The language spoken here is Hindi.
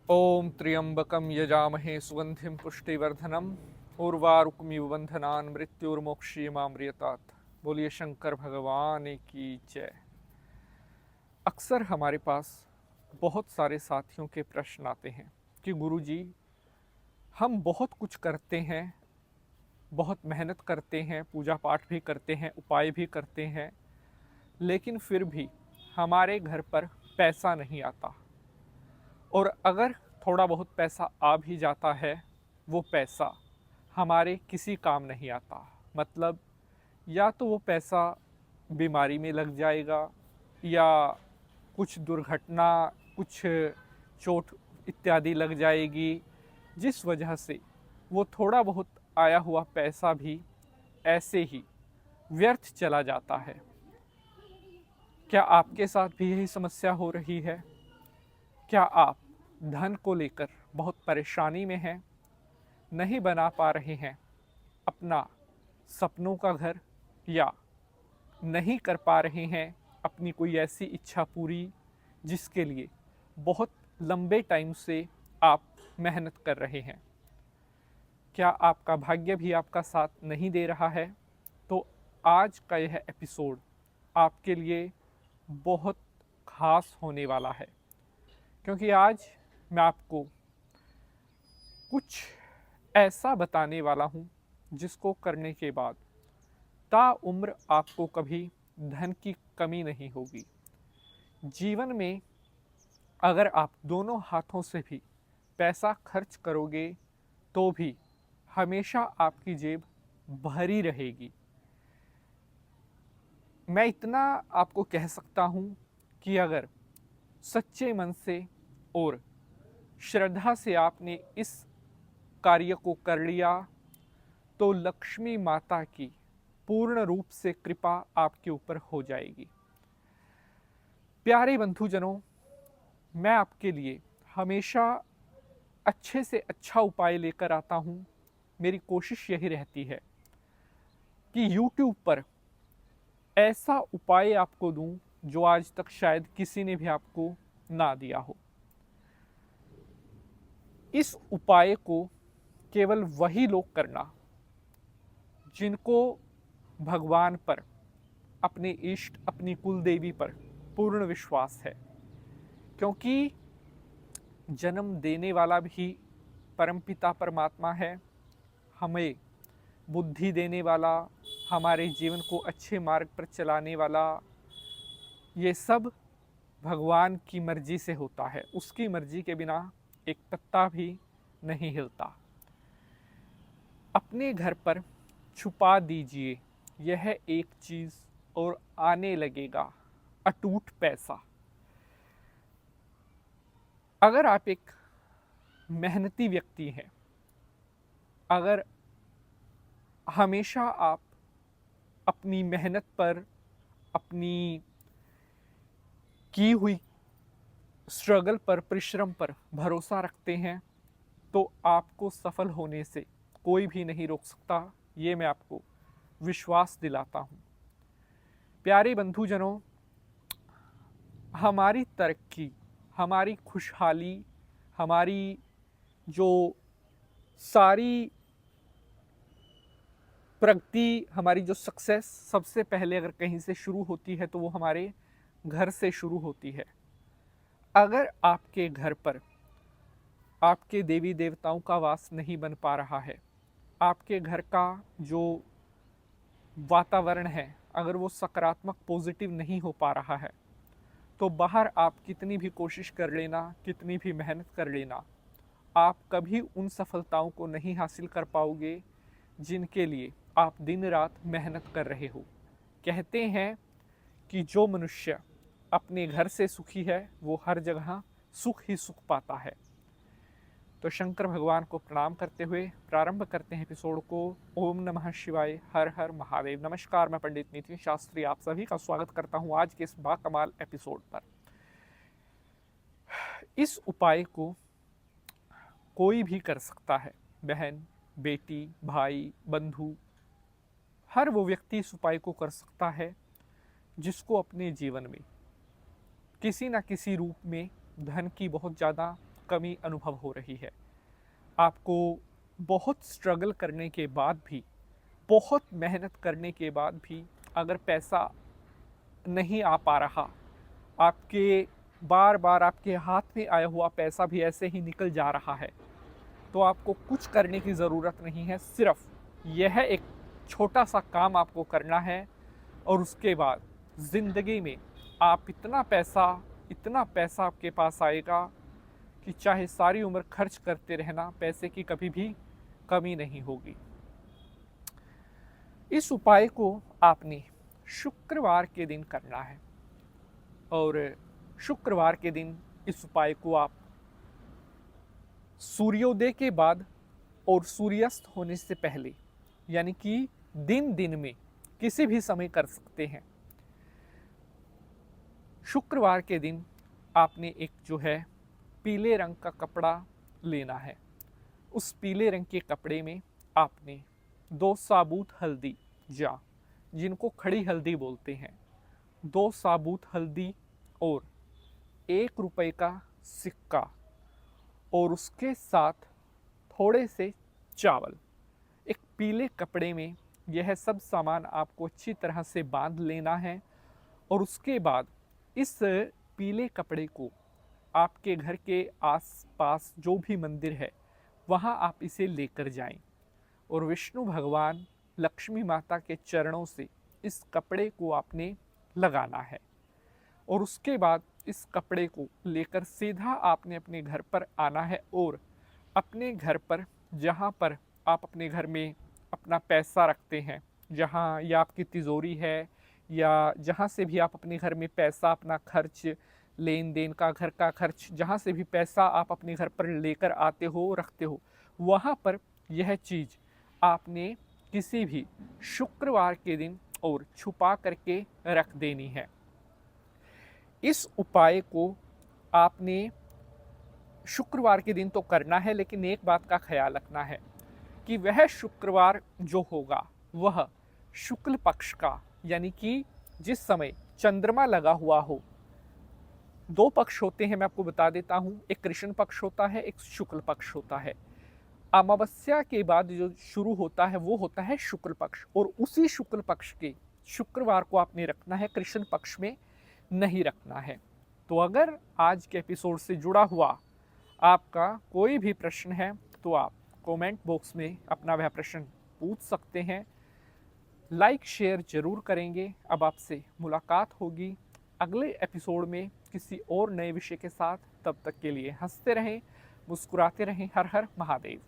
ओम त्र्यंबकम यजामहे सुगंधिम पुष्टिवर्धनम उर्वारुकमिव बंधनान् मृत्युर्मोक्षीयमामृतात्। बोलिए शंकर भगवान की जय। अक्सर हमारे पास बहुत सारे साथियों के प्रश्न आते हैं कि गुरुजी, हम बहुत कुछ करते हैं, बहुत मेहनत करते हैं, पूजा पाठ भी करते हैं, उपाय भी करते हैं, लेकिन फिर भी हमारे घर पर पैसा नहीं आता। और अगर थोड़ा बहुत पैसा आ भी जाता है, वो पैसा हमारे किसी काम नहीं आता। मतलब या तो वो पैसा बीमारी में लग जाएगा, या कुछ दुर्घटना, कुछ चोट इत्यादि लग जाएगी, जिस वजह से वो थोड़ा बहुत आया हुआ पैसा भी ऐसे ही व्यर्थ चला जाता है। क्या आपके साथ भी यही समस्या हो रही है? क्या आप धन को लेकर बहुत परेशानी में हैं, नहीं बना पा रहे हैं अपना सपनों का घर, या नहीं कर पा रहे हैं अपनी कोई ऐसी इच्छा पूरी जिसके लिए बहुत लंबे टाइम से आप मेहनत कर रहे हैं? क्या आपका भाग्य भी आपका साथ नहीं दे रहा है? तो आज का यह एपिसोड आपके लिए बहुत खास होने वाला है, क्योंकि आज मैं आपको कुछ ऐसा बताने वाला हूँ जिसको करने के बाद ताउम्र आपको कभी धन की कमी नहीं होगी। जीवन में अगर आप दोनों हाथों से भी पैसा खर्च करोगे तो भी हमेशा आपकी जेब भरी रहेगी। मैं इतना आपको कह सकता हूँ कि अगर सच्चे मन से और श्रद्धा से आपने इस कार्य को कर लिया तो लक्ष्मी माता की पूर्ण रूप से कृपा आपके ऊपर हो जाएगी। प्यारे बंधुजनों, मैं आपके लिए हमेशा अच्छे से अच्छा उपाय लेकर आता हूँ। मेरी कोशिश यही रहती है कि YouTube पर ऐसा उपाय आपको दूं जो आज तक शायद किसी ने भी आपको ना दिया हो। इस उपाय को केवल वही लोग करना जिनको भगवान पर, अपने इष्ट, अपनी कुल देवी पर पूर्ण विश्वास है, क्योंकि जन्म देने वाला भी परमपिता परमात्मा है। हमें बुद्धि देने वाला, हमारे जीवन को अच्छे मार्ग पर चलाने वाला, ये सब भगवान की मर्जी से होता है। उसकी मर्जी के बिना एक पत्ता भी नहीं हिलता। अपने घर पर छुपा दीजिए यह एक चीज़ और आने लगेगा अटूट पैसा। अगर आप एक मेहनती व्यक्ति हैं, अगर हमेशा आप अपनी मेहनत पर, अपनी की हुई स्ट्रगल पर, परिश्रम पर भरोसा रखते हैं, तो आपको सफल होने से कोई भी नहीं रोक सकता। ये मैं आपको विश्वास दिलाता हूँ। प्यारे बंधुजनों, हमारी तरक्की, हमारी खुशहाली, हमारी जो सारी प्रगति, हमारी जो सक्सेस सबसे पहले अगर कहीं से शुरू होती है तो वो हमारे घर से शुरू होती है। अगर आपके घर पर आपके देवी देवताओं का वास नहीं बन पा रहा है, आपके घर का जो वातावरण है अगर वो सकारात्मक पॉजिटिव नहीं हो पा रहा है, तो बाहर आप कितनी भी कोशिश कर लेना, कितनी भी मेहनत कर लेना, आप कभी उन सफलताओं को नहीं हासिल कर पाओगे जिनके लिए आप दिन रात मेहनत कर रहे हो। कहते हैं कि जो मनुष्य अपने घर से सुखी है वो हर जगह सुख ही सुख पाता है। तो शंकर भगवान को प्रणाम करते हुए प्रारंभ करते हैं एपिसोड को। ओम नमः शिवाय, हर हर महादेव। नमस्कार, मैं पंडित नितिन शास्त्री आप सभी का स्वागत करता हूं आज के इस बाकमाल एपिसोड पर। इस उपाय को कोई भी कर सकता है, बहन, बेटी, भाई, बंधु, हर वो व्यक्ति इस उपाय को कर सकता है जिसको अपने जीवन में किसी न किसी रूप में धन की बहुत ज़्यादा कमी अनुभव हो रही है। आपको बहुत स्ट्रगल करने के बाद भी, बहुत मेहनत करने के बाद भी अगर पैसा नहीं आ पा रहा, आपके बार बार आपके हाथ में आया हुआ पैसा भी ऐसे ही निकल जा रहा है, तो आपको कुछ करने की ज़रूरत नहीं है। सिर्फ यह एक छोटा सा काम आपको करना है और उसके बाद ज़िंदगी में आप इतना पैसा आपके पास आएगा कि चाहे सारी उम्र खर्च करते रहना, पैसे की कभी भी कमी नहीं होगी। इस उपाय को आपने शुक्रवार के दिन करना है और शुक्रवार के दिन इस उपाय को आप सूर्योदय के बाद और सूर्यास्त होने से पहले, यानी कि दिन में किसी भी समय कर सकते हैं। शुक्रवार के दिन आपने एक जो है पीले रंग का कपड़ा लेना है। उस पीले रंग के कपड़े में आपने 2 साबुत हल्दी, या जिनको खड़ी हल्दी बोलते हैं, 2 साबुत हल्दी और 1 रुपए का सिक्का और उसके साथ थोड़े से चावल, एक पीले कपड़े में यह सब सामान आपको अच्छी तरह से बांध लेना है। और उसके बाद इस पीले कपड़े को आपके घर के आसपास जो भी मंदिर है वहाँ आप इसे लेकर जाएं और विष्णु भगवान, लक्ष्मी माता के चरणों से इस कपड़े को आपने लगाना है। और उसके बाद इस कपड़े को लेकर सीधा आपने अपने घर पर आना है और अपने घर पर, जहाँ पर आप अपने घर में अपना पैसा रखते हैं, जहाँ या आपकी तिजोरी है या जहाँ से भी आप अपने घर में पैसा, अपना खर्च, लेन देन का, घर का खर्च, जहाँ से भी पैसा आप अपने घर पर लेकर आते हो, रखते हो, वहाँ पर यह चीज़ आपने किसी भी शुक्रवार के दिन और छुपा करके रख देनी है। इस उपाय को आपने शुक्रवार के दिन तो करना है, लेकिन एक बात का ख्याल रखना है कि वह शुक्रवार जो होगा वह शुक्ल पक्ष का, यानी कि जिस समय चंद्रमा लगा हुआ हो। 2 पक्ष होते हैं, मैं आपको बता देता हूँ, एक कृष्ण पक्ष होता है, एक शुक्ल पक्ष होता है। अमावस्या के बाद जो शुरू होता है वो होता है शुक्ल पक्ष, और उसी शुक्ल पक्ष के शुक्रवार को आपने रखना है, कृष्ण पक्ष में नहीं रखना है। तो अगर आज के एपिसोड से जुड़ा हुआ आपका कोई भी प्रश्न है तो आप कमेंट बॉक्स में अपना वह प्रश्न पूछ सकते हैं। लाइक शेयर जरूर करेंगे। अब आपसे मुलाकात होगी अगले एपिसोड में किसी और नए विषय के साथ। तब तक के लिए हंसते रहें, मुस्कुराते रहें। हर हर महादेव।